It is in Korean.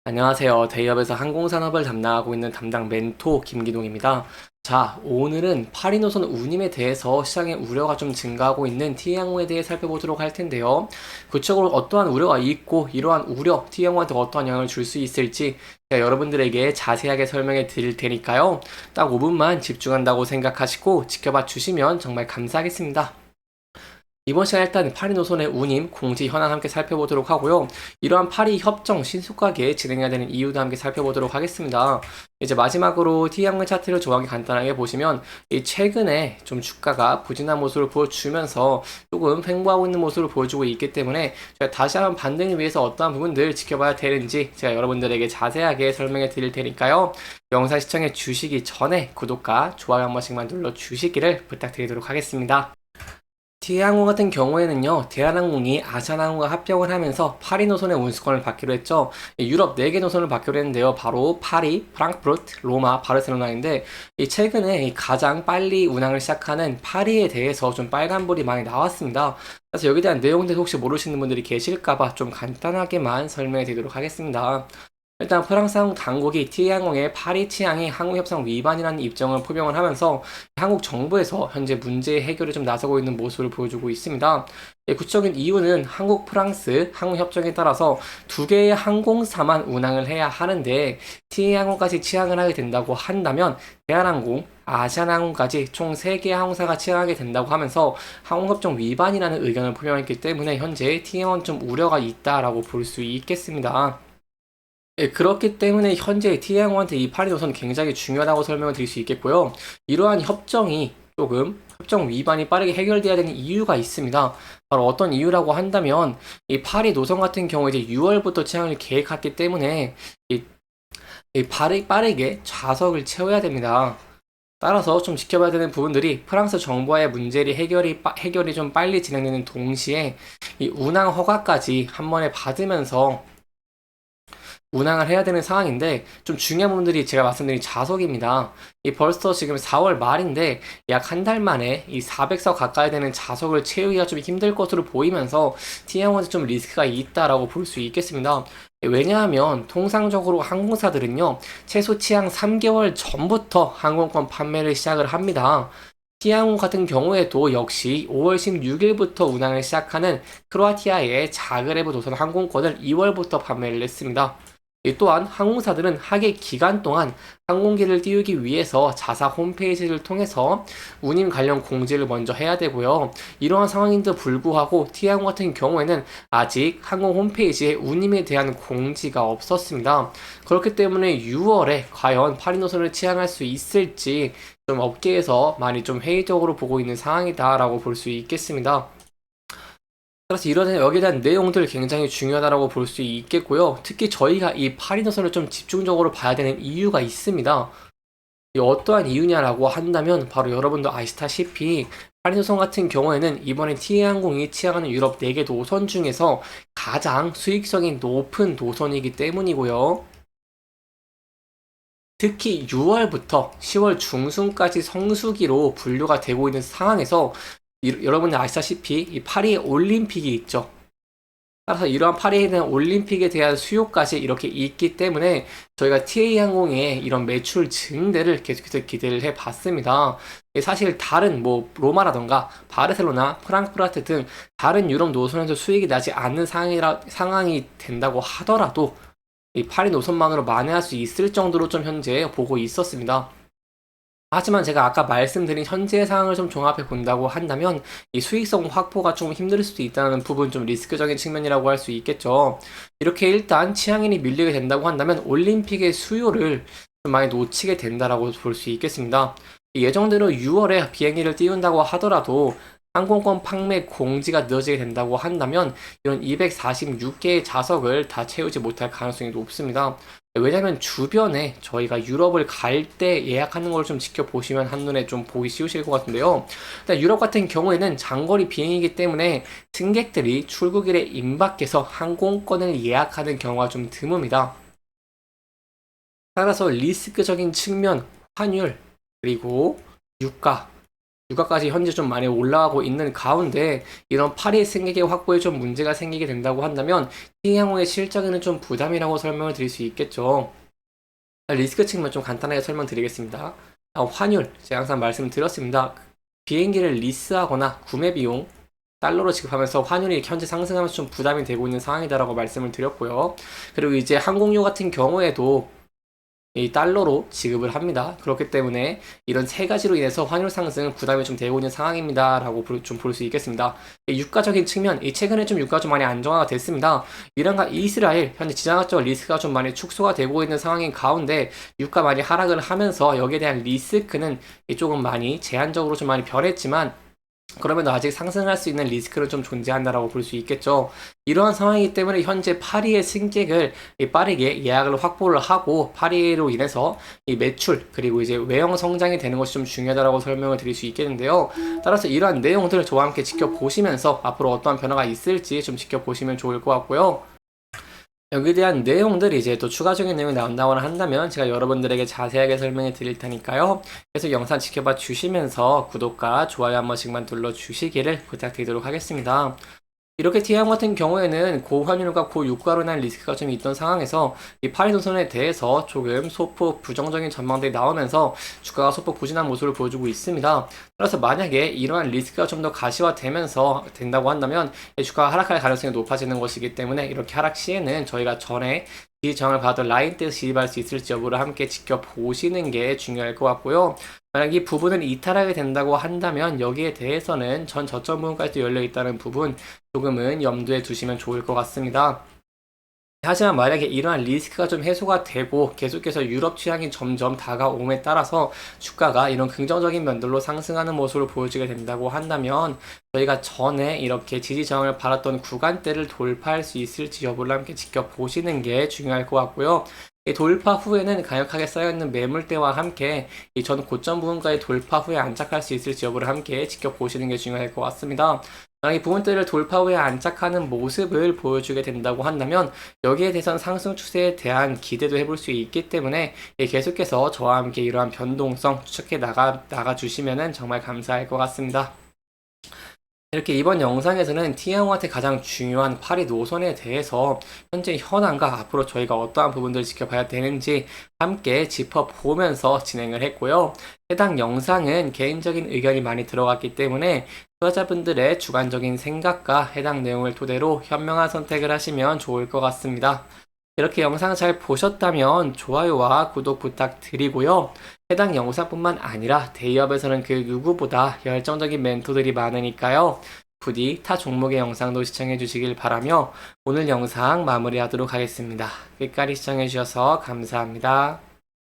안녕하세요. 대기업에서 항공산업을 담당하고 있는 담당 멘토 김기동입니다. 자, 오늘은 파리 노선 운임에 대해서 시장의 우려가 좀 증가하고 있는 T항공에 대해 살펴보도록 할 텐데요. 구체적으로 어떠한 우려가 있고 이러한 우려, T항공한테 어떠한 영향을 줄 수 있을지 제가 여러분들에게 자세하게 설명해 드릴 테니까요. 딱 5분만 집중한다고 생각하시고 지켜봐 주시면 정말 감사하겠습니다. 이번 시간에 일단 파리 노선의 운임, 공지 현황 함께 살펴보도록 하고요. 이러한 파리 협정 신속하게 진행해야 되는 이유도 함께 살펴보도록 하겠습니다. 이제 마지막으로 T항공 차트를 조합이 간단하게 보시면 이 최근에 좀 주가가 부진한 모습을 보여주면서 조금 횡보하고 있는 모습을 보여주고 있기 때문에 제가 다시 한번 반등을 위해서 어떠한 부분들 지켜봐야 되는지 제가 여러분들에게 자세하게 설명해 드릴 테니까요. 영상 시청해 주시기 전에 구독과 좋아요 한 번씩만 눌러 주시기를 부탁드리도록 하겠습니다. T항공 같은 경우에는요, 대한항공이 아시아나항공과 합병을 하면서 파리 노선의 운수권을 받기로 했죠. 유럽 4개 노선을 받기로 했는데요. 바로 파리, 프랑크푸르트, 로마, 바르셀로나인데, 최근에 가장 빨리 운항을 시작하는 파리에 대해서 좀 빨간불이 많이 나왔습니다. 그래서 여기에 대한 내용들 혹시 모르시는 분들이 계실까봐 좀 간단하게만 설명해 드리도록 하겠습니다. 일단 프랑스 항공 당국이 T항공의 파리 치항이 항공협상 위반이라는 입장을 표명을 하면서 한국 정부에서 현재 문제 해결에 좀 나서고 있는 모습을 보여주고 있습니다. 구체적인 이유는 한국 프랑스 항공협정에 따라서 두 개의 항공사만 운항을 해야 하는데 T항공까지 치항을 하게 된다고 한다면 대한항공, 아시아나항공까지 총 3개의 항공사가 치항하게 된다고 하면서 항공협정 위반이라는 의견을 표명했기 때문에 현재 T항공은 좀 우려가 있다라고 볼 수 있겠습니다. 그렇기 때문에 현재 T항공한테 이 파리 노선은 굉장히 중요하다고 설명을 드릴 수 있겠고요. 이러한 협정이 조금 협정 위반이 빠르게 해결돼야 되는 이유가 있습니다. 바로 어떤 이유라고 한다면 이 파리 노선 같은 경우에 이제 6월부터 취항을 계획했기 때문에 빠르게 좌석을 채워야 됩니다. 따라서 좀 지켜봐야 되는 부분들이 프랑스 정부와의 문제를 해결이 좀 빨리 진행되는 동시에 이 운항 허가까지 한 번에 받으면서 운항을 해야 되는 상황인데 좀 중요한 부분들이 제가 말씀드린 좌석입니다. 이 벌써 지금 4월 말인데 약 한 달 만에 이 400석 가까이 되는 좌석을 채우기가 좀 힘들 것으로 보이면서 T항공한테 좀 리스크가 있다라고 볼 수 있겠습니다. 왜냐하면 통상적으로 항공사들은요 최소 취항 3개월 전부터 항공권 판매를 시작을 합니다. T항공 같은 경우에도 역시 5월 16일부터 운항을 시작하는 크로아티아의 자그레브 노선 항공권을 2월부터 판매를 했습니다. 또한 항공사들은 하객 기간 동안 항공기를 띄우기 위해서 자사 홈페이지를 통해서 운임 관련 공지를 먼저 해야 되고요. 이러한 상황인데도 불구하고 T항공 같은 경우에는 아직 항공 홈페이지에 운임에 대한 공지가 없었습니다. 그렇기 때문에 6월에 과연 파리 노선을 취항할 수 있을지 좀 업계에서 많이 좀 회의적으로 보고 있는 상황이다라고 볼 수 있겠습니다. 따라서 이런 여기에 대한 내용들 굉장히 중요하다고 볼 수 있겠고요. 특히 저희가 이 파리 노선을 좀 집중적으로 봐야 되는 이유가 있습니다. 이 어떠한 이유냐라고 한다면 바로 여러분도 아시다시피 파리 노선 같은 경우에는 이번에 T항공이 취항하는 유럽 4개 노선 중에서 가장 수익성이 높은 노선이기 때문이고요. 특히 6월부터 10월 중순까지 성수기로 분류가 되고 있는 상황에서 여러분들 아시다시피 이 파리 올림픽이 있죠. 따라서 이러한 파리에 대한 올림픽에 대한 수요까지 이렇게 있기 때문에 저희가 TA항공의 이런 매출 증대를 계속해서 기대를 해봤습니다. 사실 다른 뭐 로마라던가 바르셀로나, 프랑크푸르트 등 다른 유럽 노선에서 수익이 나지 않는 상황이 된다고 하더라도 이 파리 노선만으로 만회할 수 있을 정도로 좀 현재 보고 있었습니다. 하지만 제가 아까 말씀드린 현재의 상황을 좀 종합해 본다고 한다면 이 수익성 확보가 좀 힘들 수도 있다는 부분 좀 리스크적인 측면이라고 할 수 있겠죠. 이렇게 일단 취향인이 밀리게 된다고 한다면 올림픽의 수요를 좀 많이 놓치게 된다라고 볼 수 있겠습니다. 예정대로 6월에 비행기를 띄운다고 하더라도 항공권 판매 공지가 늦어지게 된다고 한다면 이런 246개의 좌석을 다 채우지 못할 가능성이 높습니다. 왜냐면 주변에 저희가 유럽을 갈 때 예약하는 걸 좀 지켜보시면 한눈에 좀 보기 쉬우실 것 같은데요. 일단 유럽 같은 경우에는 장거리 비행이기 때문에 승객들이 출국일에 임박해서 항공권을 예약하는 경우가 좀 드뭅니다. 따라서 리스크적인 측면, 환율, 그리고 유가, 유가까지 현재 좀 많이 올라가고 있는 가운데 이런 파리 승객의 확보에 좀 문제가 생기게 된다고 한다면 T향호의 실적에는 좀 부담이라고 설명을 드릴 수 있겠죠. 리스크 측면 좀 간단하게 설명드리겠습니다. 환율, 제가 항상 말씀드렸습니다. 비행기를 리스하거나 구매 비용, 달러로 지급하면서 환율이 현재 상승하면서 좀 부담이 되고 있는 상황이다라고 말씀을 드렸고요. 그리고 이제 항공료 같은 경우에도 이 달러로 지급을 합니다. 그렇기 때문에 이런 세 가지로 인해서 환율 상승 부담이 좀 되고 있는 상황입니다라고 좀 볼 수 있겠습니다. 유가적인 측면, 이 최근에 좀 유가가 좀 많이 안정화가 됐습니다. 이란과 이스라엘 현재 지정학적 리스크가 좀 많이 축소가 되고 있는 상황인 가운데 유가 많이 하락을 하면서 여기에 대한 리스크는 조금 많이 제한적으로 좀 많이 변했지만 그러면 아직 상승할 수 있는 리스크는 좀 존재한다라고 볼 수 있겠죠. 이러한 상황이기 때문에 현재 파리의 승객을 빠르게 예약을 확보를 하고 파리로 인해서 이 매출 그리고 이제 외형 성장이 되는 것이 좀 중요하다라고 설명을 드릴 수 있겠는데요. 따라서 이러한 내용들을 저와 함께 지켜보시면서 앞으로 어떠한 변화가 있을지 좀 지켜보시면 좋을 것 같고요. 여기에 대한 내용들이 이제 또 추가적인 내용이 나온다고 한다면 제가 여러분들에게 자세하게 설명해 드릴 테니까요. 계속 영상 지켜봐 주시면서 구독과 좋아요 한 번씩만 눌러 주시기를 부탁드리도록 하겠습니다. 이렇게 T항 같은 경우에는 고환율과 고유가로 인한 리스크가 좀 있던 상황에서 이 파리 노선에 대해서 조금 소폭 부정적인 전망들이 나오면서 주가가 소폭 부진한 모습을 보여주고 있습니다. 따라서 만약에 이러한 리스크가 좀 더 가시화되면서 된다고 한다면 주가가 하락할 가능성이 높아지는 것이기 때문에 이렇게 하락 시에는 저희가 전에 지지저항을 받던 라인대에서 진입할 수 있을지 여부를 함께 지켜보시는 게 중요할 것 같고요. 만약 이 부분을 이탈하게 된다고 한다면 여기에 대해서는 전 저점 부분까지도 열려 있다는 부분 조금은 염두에 두시면 좋을 것 같습니다. 하지만 만약에 이러한 리스크가 좀 해소가 되고 계속해서 유럽 취향이 점점 다가옴에 따라서 주가가 이런 긍정적인 면들로 상승하는 모습을 보여주게 된다고 한다면 저희가 전에 이렇게 지지저항을 받았던 구간대를 돌파할 수 있을지 여부를 함께 지켜보시는 게 중요할 것 같고요. 이 돌파 후에는 강력하게 쌓여있는 매물대와 함께 이 전 고점 부분까지 돌파 후에 안착할 수 있을지 여부를 함께 지켜보시는 게 중요할 것 같습니다. 만약 이 부분대를 돌파 후에 안착하는 모습을 보여주게 된다고 한다면 여기에 대해서는 상승 추세에 대한 기대도 해볼 수 있기 때문에 계속해서 저와 함께 이러한 변동성 추적해 나가 주시면 정말 감사할 것 같습니다. 이렇게 이번 영상에서는 T항호한테 가장 중요한 파리 노선에 대해서 현재 현황과 앞으로 저희가 어떠한 부분들을 지켜봐야 되는지 함께 짚어보면서 진행을 했고요. 해당 영상은 개인적인 의견이 많이 들어갔기 때문에 투자자분들의 주관적인 생각과 해당 내용을 토대로 현명한 선택을 하시면 좋을 것 같습니다. 이렇게 영상 잘 보셨다면 좋아요와 구독 부탁드리고요. 해당 영상뿐만 아니라 대기업에서는 그 누구보다 열정적인 멘토들이 많으니까요. 부디 타 종목의 영상도 시청해 주시길 바라며 오늘 영상 마무리하도록 하겠습니다. 끝까지 시청해 주셔서 감사합니다.